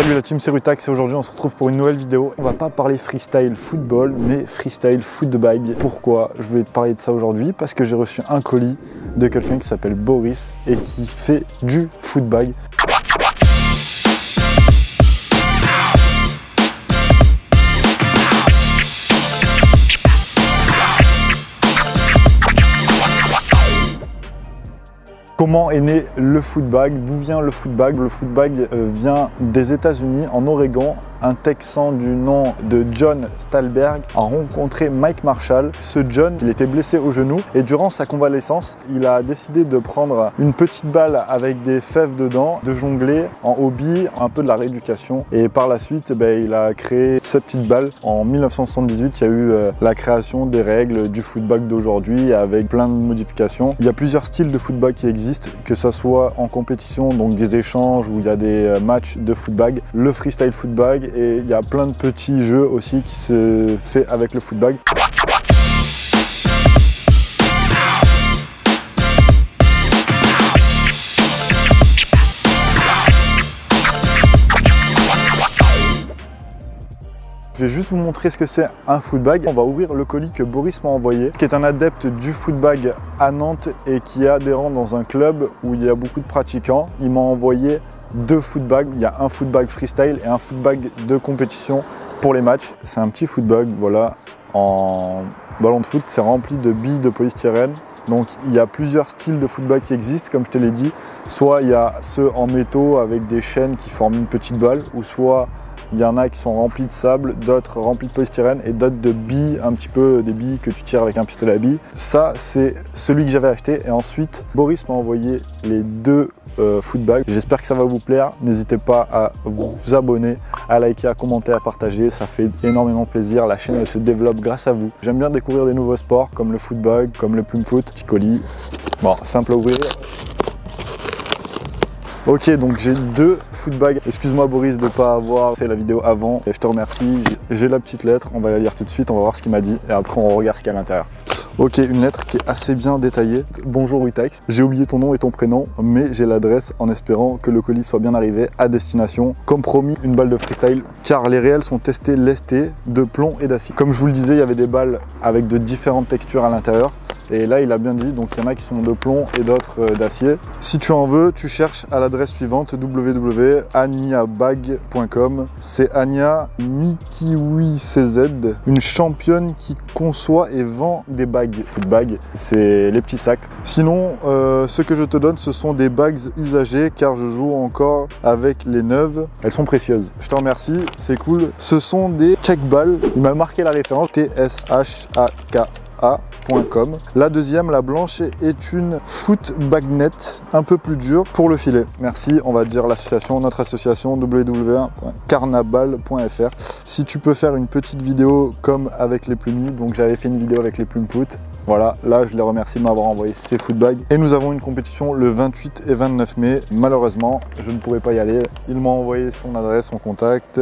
Salut la team, c'est Rutax et aujourd'hui on se retrouve pour une nouvelle vidéo. On va pas parler freestyle football mais freestyle footbag. Pourquoi je voulais te parler de ça aujourd'hui? Parce que j'ai reçu un colis de quelqu'un qui s'appelle Boris et qui fait du footbag. Comment est né le footbag? D'où vient le footbag? Le footbag vient des États-Unis, en Oregon. Un Texan du nom de John Stallberg a rencontré Mike Marshall. Ce John, il était blessé au genou et durant sa convalescence, il a décidé de prendre une petite balle avec des fèves dedans, de jongler en hobby, un peu de la rééducation. Et par la suite, il a créé cette petite balle. En 1978, il y a eu la création des règles du footbag d'aujourd'hui avec plein de modifications. Il y a plusieurs styles de footbag qui existent, que ce soit en compétition, donc des échanges où il y a des matchs de footbag, le freestyle footbag, et il y a plein de petits jeux aussi qui se fait avec le footbag. Je vais juste vous montrer ce que c'est un footbag. On va ouvrir le colis que Boris m'a envoyé, qui est un adepte du footbag à Nantes et qui est adhérent dans un club où il y a beaucoup de pratiquants. Il m'a envoyé deux footbags. Il y a un footbag freestyle et un footbag de compétition pour les matchs. C'est un petit footbag, voilà, en ballon de foot. C'est rempli de billes de polystyrène. Donc il y a plusieurs styles de footbag qui existent, comme je te l'ai dit. Soit il y a ceux en métaux avec des chaînes qui forment une petite balle, ou soit il y en a qui sont remplis de sable, d'autres remplis de polystyrène et d'autres de billes, un petit peu des billes que tu tires avec un pistolet à billes. Ça, c'est celui que j'avais acheté. Et ensuite, Boris m'a envoyé les deux footbags. J'espère que ça va vous plaire. N'hésitez pas à vous abonner, à liker, à commenter, à partager. Ça fait énormément plaisir. La chaîne, elle se développe grâce à vous. J'aime bien découvrir des nouveaux sports comme le footbag, comme le plume foot. Petit colis. Bon, simple à ouvrir. Ok, donc j'ai deux footbags. Excuse-moi Boris de ne pas avoir fait la vidéo avant. Et je te remercie. J'ai la petite lettre, on va la lire tout de suite, on va voir ce qu'il m'a dit. Et après on regarde ce qu'il y a à l'intérieur. Ok, une lettre qui est assez bien détaillée. Bonjour Rutax, j'ai oublié ton nom et ton prénom, mais j'ai l'adresse en espérant que le colis soit bien arrivé à destination. Comme promis, une balle de freestyle, car les réels sont testés lestés de plomb et d'acier. Comme je vous le disais, il y avait des balles avec de différentes textures à l'intérieur. Et là, il a bien dit, donc il y en a qui sont de plomb et d'autres d'acier. Si tu en veux, tu cherches à l'adresse suivante, www.aniabag.com. C'est Ania MikiwiCZ, une championne qui conçoit et vend des bags footbag. C'est les petits sacs. Sinon, ce que je te donne, ce sont des bags usagées, car je joue encore avec les neuves. Elles sont précieuses. Je te remercie, c'est cool. Ce sont des check balls. Il m'a marqué la référence, TSHAKA.com. La deuxième, la blanche, est une foot bagnet un peu plus dure pour le filet. Merci, on va dire l'association, notre association www.carnaval.fr. Si tu peux faire une petite vidéo comme avec les plumis, donc j'avais fait une vidéo avec les plumes foot. Voilà, là je les remercie de m'avoir envoyé ces footbags. Et nous avons une compétition le 28 et 29 mai. Malheureusement, je ne pourrai pas y aller. Il m'a envoyé son adresse, son contact.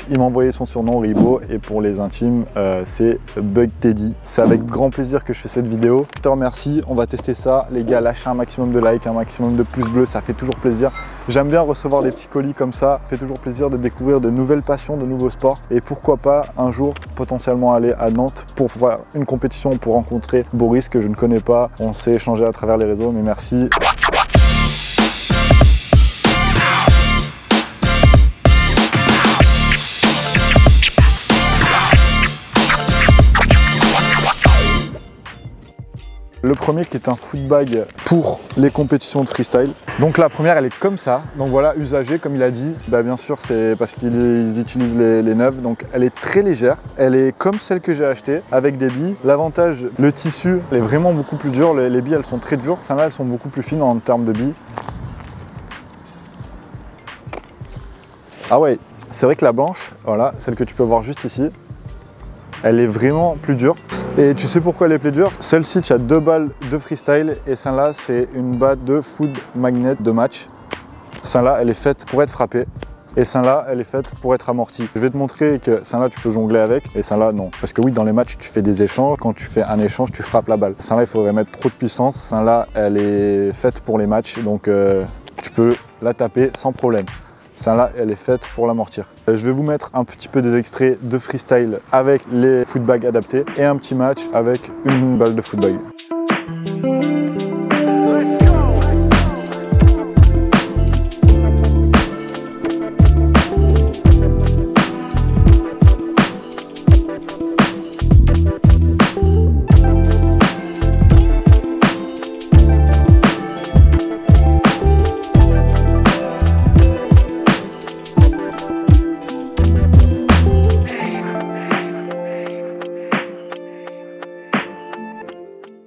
Il m'a envoyé son surnom Ribo. Et pour les intimes, c'est Bug Teddy. C'est avec grand plaisir que je fais cette vidéo. Je te remercie. On va tester ça. Les gars, lâchez un maximum de likes, un maximum de pouces bleus. Ça fait toujours plaisir. J'aime bien recevoir des petits colis comme ça. Ça fait toujours plaisir de découvrir de nouvelles passions, de nouveaux sports. Et pourquoi pas un jour potentiellement aller à Nantes pour faire une compétition, pour rencontrer Boris que je ne connais pas. On s'est échangé à travers les réseaux, mais merci. Le premier qui est un footbag pour les compétitions de freestyle. Donc la première, elle est comme ça. Donc voilà, usagée comme il a dit. Bien sûr, c'est parce qu'ils utilisent les neuves. Donc elle est très légère. Elle est comme celle que j'ai achetée avec des billes. L'avantage, le tissu, elle est vraiment beaucoup plus dur. Les billes, elles sont très dures. Celles-là, elles sont beaucoup plus fines en termes de billes. Ah ouais, c'est vrai que la blanche, voilà, celle que tu peux voir juste ici, elle est vraiment plus dure. Et tu sais pourquoi elle est plus dure? Celle-ci, tu as deux balles de freestyle et celle-là, c'est une balle de foot magnet de match. Celle-là, elle est faite pour être frappée. Et celle-là, elle est faite pour être amortie. Je vais te montrer que celle-là, tu peux jongler avec et celle-là, non. Parce que oui, dans les matchs, tu fais des échanges. Quand tu fais un échange, tu frappes la balle. Celle-là, il faudrait mettre trop de puissance. Celle-là, elle est faite pour les matchs. Donc, tu peux la taper sans problème. Celle-là, elle est faite pour l'amortir. Je vais vous mettre un petit peu des extraits de freestyle avec les footbags adaptés et un petit match avec une balle de footbag.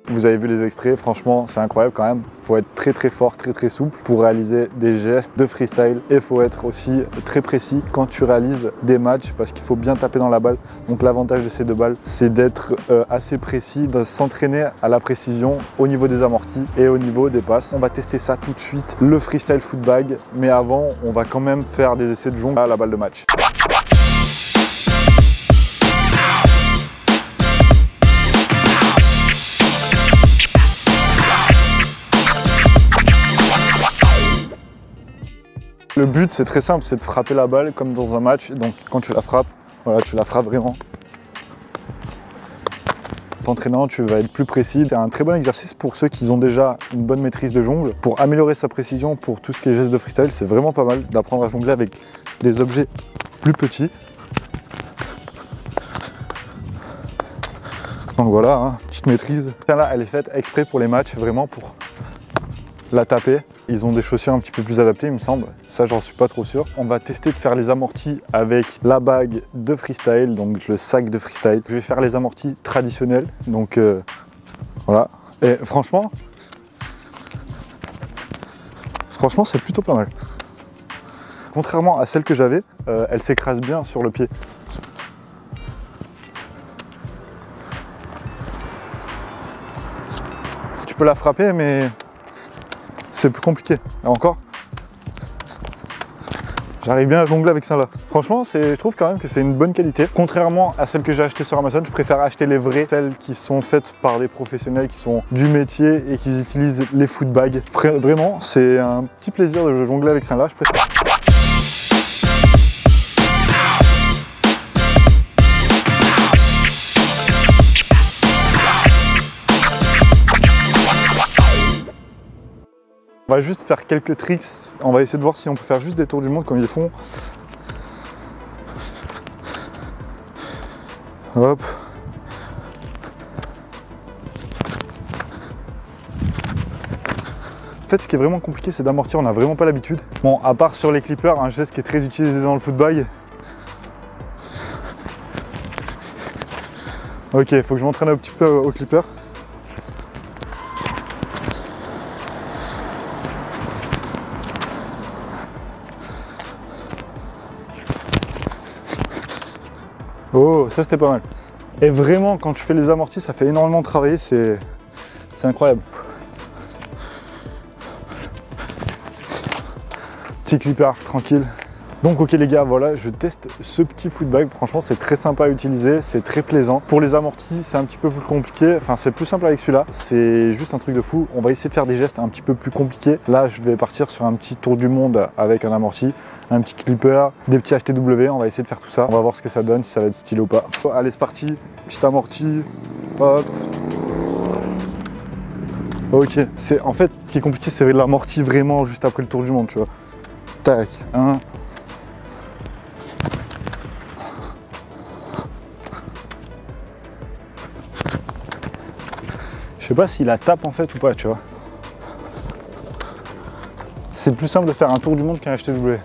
Vous avez vu les extraits, franchement c'est incroyable quand même. Il faut être très fort, très souple pour réaliser des gestes de freestyle. Et il faut être aussi très précis quand tu réalises des matchs parce qu'il faut bien taper dans la balle. Donc l'avantage de ces deux balles, c'est d'être assez précis, de s'entraîner à la précision au niveau des amortis et au niveau des passes. On va tester ça tout de suite, le freestyle footbag. Mais avant, on va quand même faire des essais de jongle à la balle de match. Le but c'est très simple, c'est de frapper la balle comme dans un match. Donc quand tu la frappes, voilà, tu la frappes vraiment. T'entraînant, tu vas être plus précis. C'est un très bon exercice pour ceux qui ont déjà une bonne maîtrise de jongle. Pour améliorer sa précision, pour tout ce qui est gestes de freestyle, c'est vraiment pas mal d'apprendre à jongler avec des objets plus petits. Donc voilà, hein, petite maîtrise. Celle-là, elle est faite exprès pour les matchs, vraiment pour la taper. Ils ont des chaussures un petit peu plus adaptées, il me semble. Ça, j'en suis pas trop sûr. On va tester de faire les amortis avec la bague de freestyle, donc le sac de freestyle. Je vais faire les amortis traditionnels, donc voilà. Et franchement, c'est plutôt pas mal. Contrairement à celle que j'avais, elle s'écrase bien sur le pied. Tu peux la frapper, mais c'est plus compliqué. Et encore, j'arrive bien à jongler avec ça là. Franchement, je trouve quand même que c'est une bonne qualité. Contrairement à celle que j'ai achetée sur Amazon, je préfère acheter les vraies, celles qui sont faites par des professionnels qui sont du métier et qui utilisent les footbags. Vraiment, c'est un petit plaisir de jongler avec ça là. Je préfère. On va juste faire quelques tricks, on va essayer de voir si on peut faire juste des tours du monde comme ils font. Hop. En fait, ce qui est vraiment compliqué, c'est d'amortir, on n'a vraiment pas l'habitude. Bon, à part sur les clippers, un geste qui est très utilisé dans le football. Ok, il faut que je m'entraîne un petit peu au clipper. Oh, ça c'était pas mal. Et vraiment, quand tu fais les amortis, ça fait énormément travailler, c'est incroyable. Petit clipper, tranquille. Donc ok les gars, voilà, je teste ce petit footbag. Franchement, c'est très sympa à utiliser, c'est très plaisant. Pour les amortis, c'est un petit peu plus compliqué. Enfin, c'est plus simple avec celui-là. C'est juste un truc de fou. On va essayer de faire des gestes un petit peu plus compliqués. Là, je vais partir sur un petit tour du monde avec un amorti, un petit clipper, des petits HTW. On va essayer de faire tout ça. On va voir ce que ça donne, si ça va être stylé ou pas. Allez, c'est parti. Petit amorti. Hop. Ok. En fait, ce qui est compliqué, c'est l'amorti vraiment juste après le tour du monde, tu vois. Tac. 1. Je sais pas s'il la tape en fait ou pas, tu vois. C'est plus simple de faire un tour du monde qu'un HTW.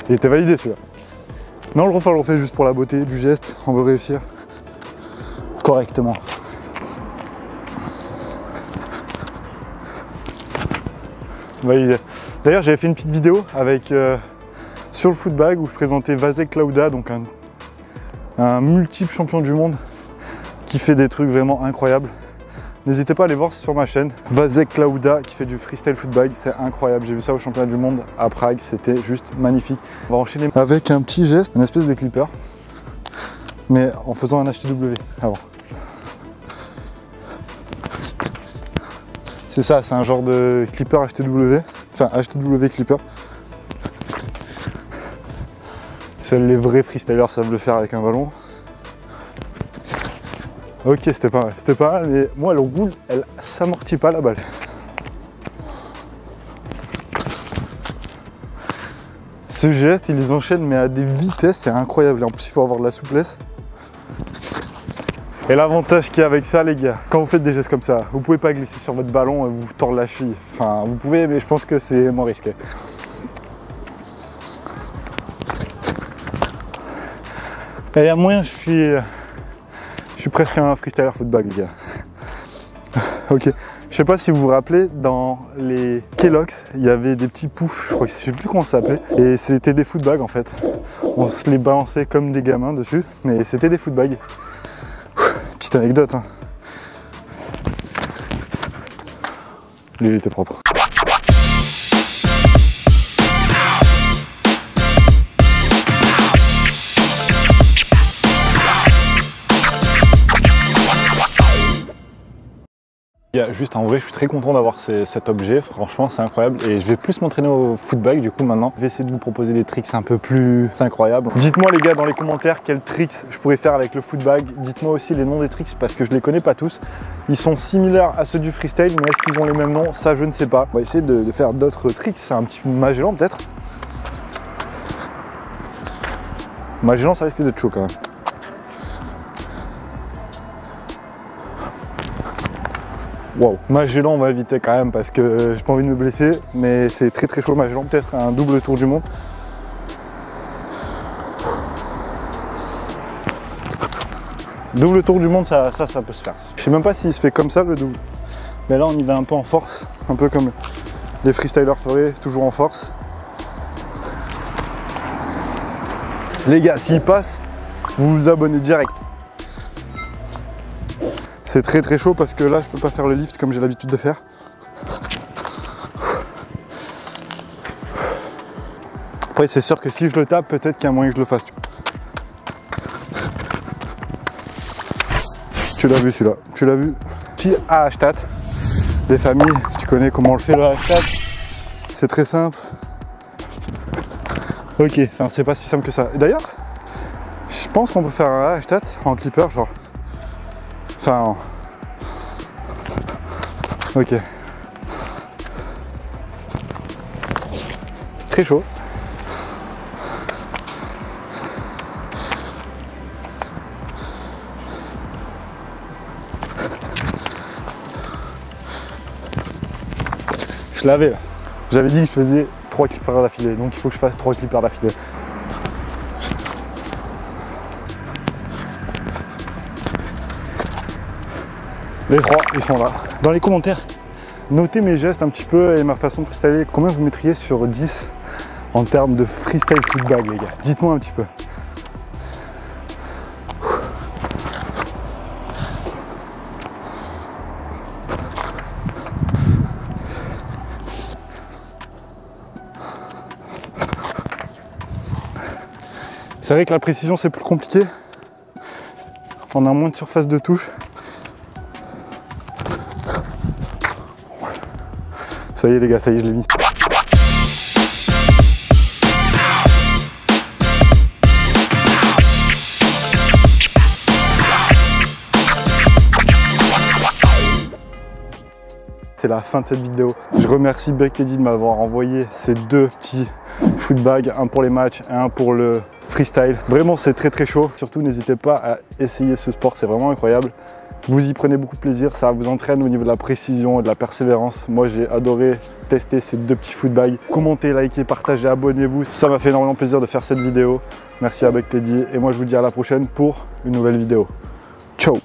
Il était validé celui-là. Non, on le refait juste pour la beauté du geste. On veut réussir correctement. Validé. D'ailleurs, j'avais fait une petite vidéo avec sur le footbag où je présentais Vasek Klauda, donc un multiple champion du monde qui fait des trucs vraiment incroyables. N'hésitez pas à aller voir sur ma chaîne. Vasek Klauda qui fait du freestyle footbag, c'est incroyable. J'ai vu ça au championnat du monde à Prague, c'était juste magnifique. On va enchaîner avec un petit geste, une espèce de clipper, mais en faisant un HTW avant. C'est ça, c'est un genre de clipper HTW, enfin HTW clipper. Seuls les vrais freestylers savent le faire avec un ballon. Ok, c'était pas mal, mais moi elle roule, elle s'amortit pas la balle. Ce geste, il les enchaîne mais à des vitesses, c'est incroyable. Et en plus, il faut avoir de la souplesse. Et l'avantage qu'il y a avec ça, les gars, quand vous faites des gestes comme ça, vous pouvez pas glisser sur votre ballon et vous tordre la cheville. Enfin, vous pouvez, mais je pense que c'est moins risqué. Et il y a moyen, je suis presque un freestyler footbag, les gars. Ok. Je sais pas si vous vous rappelez, dans les Kellogg's, il y avait des petits poufs, je sais plus comment ça s'appelait, et c'était des footbags en fait. On se les balançait comme des gamins dessus, mais c'était des footbags. Petite anecdote, hein. Lui, il était propre. Juste en vrai, je suis très content d'avoir cet objet, franchement c'est incroyable et je vais plus m'entraîner au footbag du coup maintenant. Je vais essayer de vous proposer des tricks un peu plus incroyables. Dites-moi les gars dans les commentaires quels tricks je pourrais faire avec le footbag. Dites-moi aussi les noms des tricks parce que je les connais pas tous. Ils sont similaires à ceux du freestyle mais est-ce qu'ils ont les mêmes noms? Ça je ne sais pas. On va essayer de faire d'autres tricks, c'est un petit Magellan peut-être. Magellan ça risque d'être chaud quand même. Wow, Magellan on va éviter quand même parce que j'ai pas envie de me blesser, mais c'est très chaud Magellan, peut-être un double tour du monde. Double tour du monde, ça peut se faire. Je sais même pas s'il se fait comme ça le double. Mais là on y va un peu en force, un peu comme les freestylers feraient, toujours en force. Les gars, s'il passe, vous vous abonnez direct. C'est très chaud parce que là je peux pas faire le lift comme j'ai l'habitude de faire. Après c'est sûr que si je le tape, peut-être qu'il y a moyen que je le fasse. Tu l'as vu celui-là, tu l'as vu. Petit Hashtag des familles, tu connais comment on le fait le hashtag. C'est très simple. Ok, enfin c'est pas si simple que ça. D'ailleurs, je pense qu'on peut faire un hashtag en clipper genre. Enfin, ok. Très chaud. Je l'avais là. J'avais dit que je faisais 3 clippers d'affilée, donc il faut que je fasse 3 clippers d'affilée. Les 3, ils sont là. Dans les commentaires, notez mes gestes un petit peu et ma façon de freestyler. Combien vous mettriez sur 10 en termes de freestyle footbag, les gars? Dites-moi un petit peu. C'est vrai que la précision, c'est plus compliqué. On a moins de surface de touche. Ça y est les gars, ça y est, je l'ai mis. C'est la fin de cette vidéo. Je remercie Bekedi de m'avoir envoyé ces deux petits footbags, un pour les matchs et un pour le freestyle. Vraiment c'est très chaud. Surtout n'hésitez pas à essayer ce sport, c'est vraiment incroyable. Vous y prenez beaucoup de plaisir, ça vous entraîne au niveau de la précision et de la persévérance. Moi j'ai adoré tester ces deux petits footbags. Commentez, likez, partagez, abonnez-vous. Ça m'a fait énormément plaisir de faire cette vidéo. Merci à Bekedi et moi je vous dis à la prochaine pour une nouvelle vidéo. Ciao.